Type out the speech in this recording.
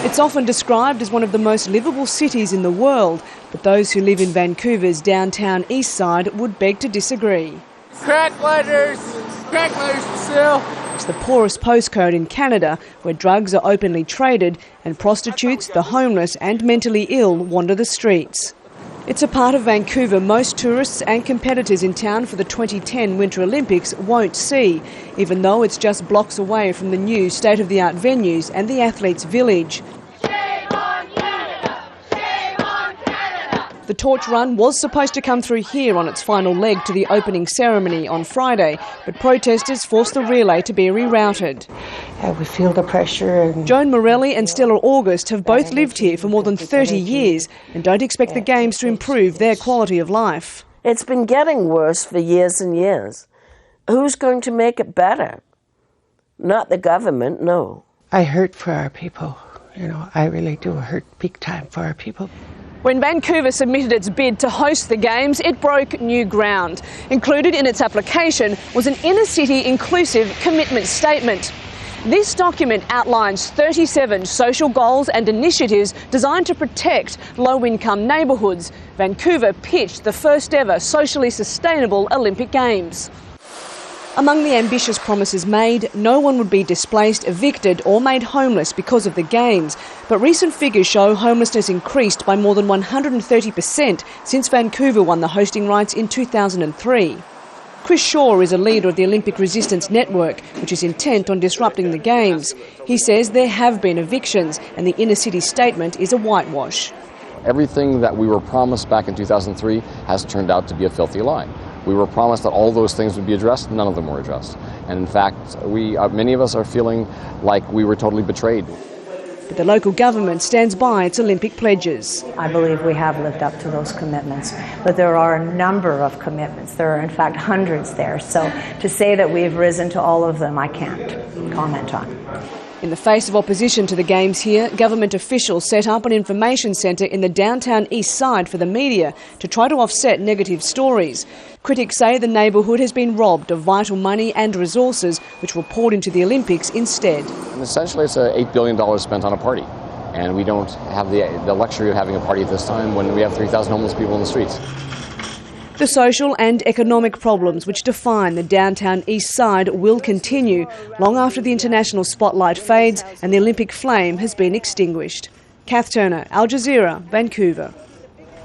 It's often described as one of the most livable cities in the world, but those who live in Vancouver's downtown east side would beg to disagree. Crack letters still. It's the poorest postcode in Canada, where drugs are openly traded and prostitutes, the homeless and mentally ill wander the streets. It's a part of Vancouver most tourists and competitors in town for the 2010 Winter Olympics won't see, even though it's just blocks away from the new state-of-the-art venues and the athletes' village. Shame on Canada! Shame on Canada! The torch run was supposed to come through here on its final leg to the opening ceremony on Friday, but protesters forced the relay to be rerouted. We feel the pressure. Joan Morelli and Stella August have both lived here for more than 30 years and don't expect the Games to improve their quality of life. It's been getting worse for years and years. Who's going to make it better? Not the government, no. I hurt for our people. I really do hurt big time for our people. When Vancouver submitted its bid to host the Games, it broke new ground. Included in its application was an inner-city inclusive commitment statement. This document outlines 37 social goals and initiatives designed to protect low-income neighbourhoods. Vancouver pitched the first ever socially sustainable Olympic Games. Among the ambitious promises made, no one would be displaced, evicted or made homeless because of the Games. But recent figures show homelessness increased by more than 130% since Vancouver won the hosting rights in 2003. Chris Shaw is a leader of the Olympic Resistance Network, which is intent on disrupting the Games. He says there have been evictions and the inner-city statement is a whitewash. Everything that we were promised back in 2003 has turned out to be a filthy lie. We were promised that all those things would be addressed, none of them were addressed. And in fact, many of us are feeling like we were totally betrayed. But the local government stands by its Olympic pledges. I believe we have lived up to those commitments, but there are a number of commitments. There are in fact hundreds there, so to say that we've risen to all of them, I can't comment on. In the face of opposition to the Games here, government officials set up an information centre in the downtown east side for the media to try to offset negative stories. Critics say the neighbourhood has been robbed of vital money and resources which were poured into the Olympics instead. And essentially it's $8 billion spent on a party. And we don't have the luxury of having a party at this time when we have 3,000 homeless people in the streets. The social and economic problems which define the downtown east side will continue long after the international spotlight fades and the Olympic flame has been extinguished. Cath Turner, Al Jazeera, Vancouver.